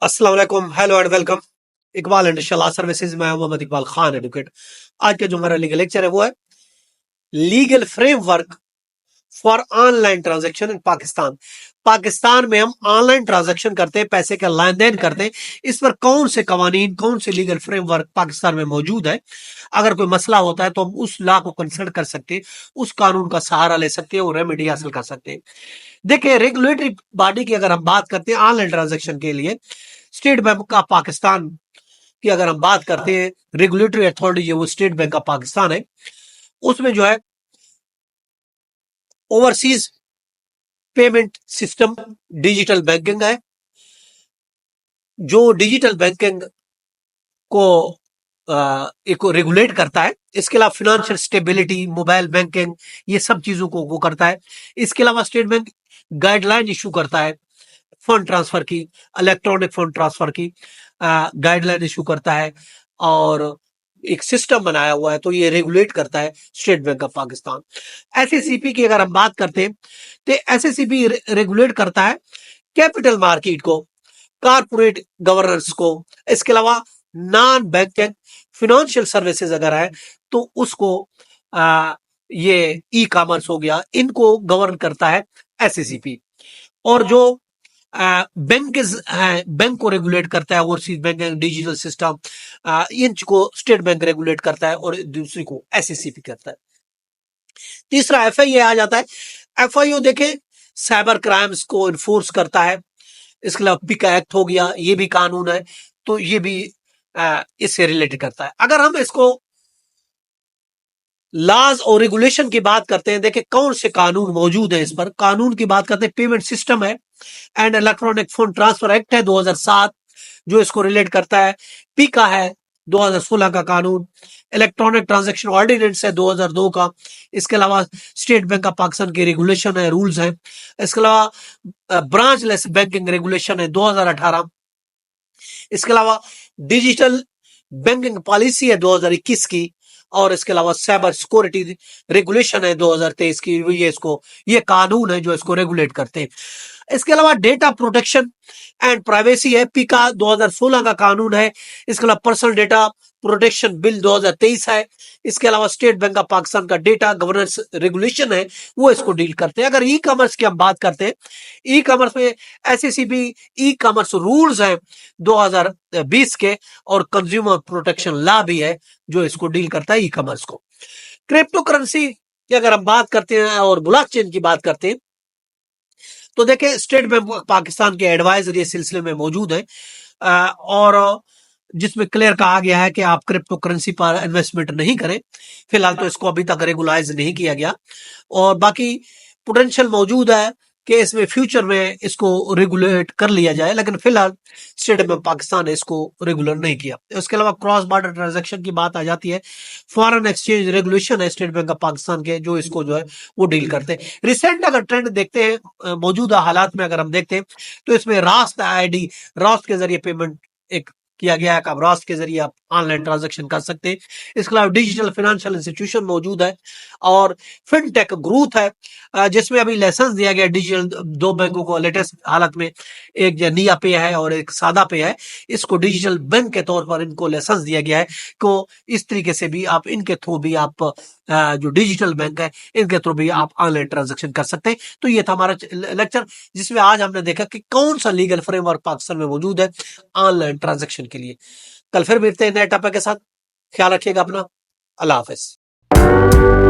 अस्सलाम वालेकुम, hello and welcome. Iqbal industrial services में मोहम्मद इकबाल खान एडवोकेट। आज का जो हमारा लीगल लेक्चर है वो है legal framework for online transaction in Pakistan. Pakistan में हम ऑनलाइन ट्रांजैक्शन करते हैं, पैसे का लेन देन करते हैं, इस पर कौन से कवानीन, कौन से लीगल फ्रेमवर्क पाकिस्तान में मौजूद है। अगर कोई मसला होता है तो हम उस लॉ को कंसल्ट कर सकते हैं, उस कानून का सहारा ले सकते हैं और रेमेडी हासिल कर सकते हैं। देखिए, रेगुलेटरी बॉडी की अगर हम बात करते हैं ऑनलाइन ट्रांजैक्शन के लिए, स्टेट बैंक ऑफ पाकिस्तान की अगर हम बात करते हैं, रेगुलेटरी अथॉरिटी जो वो स्टेट बैंक ऑफ पाकिस्तान है, उसमें जो है overseas payment system digital banking है, जो डिजिटल बैंकिंग को एक रेगुलेट करता है। इसके अलावा फिनेंशियल स्टेबिलिटी, मोबाइल बैंकिंग, ये सब चीजों को वो करता है। इसके अलावा स्टेट बैंक गाइडलाइन इशू करता है फंड ट्रांसफर की, इलेक्ट्रॉनिक फंड ट्रांसफर की गाइडलाइन इशू करता है और एक सिस्टम बनाया हुआ है, तो ये रेगुलेट करता है स्टेट बैंक ऑफ पाकिस्तान। एसएसीपी की अगर हम बात करते हैं तो एसएसीपी रेगुलेट करता है कैपिटल मार्केट को, कारपोरेट गवर्नेंस को। इसके अलावा नॉन बैंकिंग फिनेंशियल सर्विसेज अगर है तो उसको ये ई कॉमर्स हो गया, इनको गवर्न करता है एसएसीपी। और जो बैंक है, बैंक को रेगुलेट करता है ओवरसीज बैंकिंग, डिजिटल सिस्टम, इनको स्टेट बैंक रेगुलेट करता है और दूसरी को एसएसीपी करता है। तीसरा एफआईए आ जाता है। एफआईओ देखे साइबर क्राइम्स को इन्फोर्स करता है। इसके अलावा पिका एक्ट हो गया, ये भी कानून है, तो ये भी इससे रिलेटेड करता है। अगर हम इसको लॉज और रेगुलेशन की बात करते हैं, देखिए कौन से कानून मौजूद है इस पर। कानून की बात करते हैं, पेमेंट सिस्टम है and electronic fund transfer act है 2007 जो इसको रिलेट करता है। पीका है 2016 का कानून। इलेक्ट्रॉनिक ट्रांजैक्शन ऑर्डिनेंस है 2002 का। इसके अलावा स्टेट बैंक ऑफ पाकिस्तान के रेगुलेशन है, रूल्स हैं। इसके अलावा ब्रांचलेस बैंकिंग रेगुलेशन है 2018। इसके अलावा डिजिटल बैंकिंग पॉलिसी है 2021 की। और इसके अलावा साइबर सिक्योरिटी रेगुलेशन है 2023 की। ये कानून है जो इसको रेगुलेट करते हैं। इसके अलावा डेटा प्रोटेक्शन एंड प्राइवेसी है, पीका 2016 का कानून है। इसके अलावा पर्सनल डेटा प्रोटेक्शन बिल 2023 है। इसके अलावा स्टेट बैंक ऑफ पाकिस्तान का डेटा गवर्नेंस रेगुलेशन है, वो इसको डील करते हैं। अगर ई कॉमर्स की हम बात करते हैं, ई कॉमर्स में एसएसीबी ई कॉमर्स रूल्स हैं 2020 के और कंज्यूमर प्रोटेक्शन लॉ भी है जो इसको डील करता है ई कॉमर्स को। क्रिप्टो करेंसी की अगर हम बात करते हैं और ब्लॉकचेन की बात करते हैं तो देखें स्टेट बैंक ऑफ पाकिस्तान के एडवाइजर इस सिलसिले में मौजूद है और जिसमें क्लियर कहा गया है कि आप क्रिप्टो करेंसी पर इन्वेस्टमेंट नहीं करें। फिलहाल तो इसको अभी तक रेगुलाइज नहीं किया गया और बाकी पोटेंशियल मौजूद है कि इसमें फ्यूचर में इसको रेगुलेट कर लिया जाए, लेकिन फिलहाल स्टेट बैंक ऑफ पाकिस्तान ने इसको रेगुलर नहीं किया। उसके अलावा क्रॉस बॉर्डर ट्रांजैक्शन की बात आ जाती है। फॉरेन एक्सचेंज रेगुलेशन है स्टेट बैंक ऑफ पाकिस्तान के जो इसको जो है वो डील करते हैं। रिसेंट अगर ट्रेंड देखते हैं, मौजूदा हालात में अगर हम देखते हैं तो इसमें रास्त आईडी, रास्त के जरिए पेमेंट एक किया गया है कि आप रास्त के जरिए आप ऑनलाइन ट्रांजैक्शन कर सकते हैं। इसके अलावा डिजिटल फाइनेंशियल इंस्टीट्यूशन मौजूद है और फिनटेक ग्रोथ है जिसमें अभी लाइसेंस दिया गया डिजिटल दो बैंकों को लेटेस्ट हालत में, एक निया पे है और एक सादा पे है। इसको डिजिटल बैंक के तौर पर इनको लाइसेंस दिया गया है को इस तरीके से भी आप इनके थ्रू भी आप जो डिजिटल बैंक है इनके थ्रू भी आप ऑनलाइन ट्रांजैक्शन कर सकते हैं। तो ये था हमारा लेक्चर जिसमें आज हमने देखा कि कौन सा लीगल फ्रेमवर्क पाकिस्तान में मौजूद है ऑनलाइन ट्रांजैक्शन के लिए। कल फिर मिलते हैं नए टॉपिक के साथ। ख्याल रखिएगा अपना। अल्लाह हाफिज।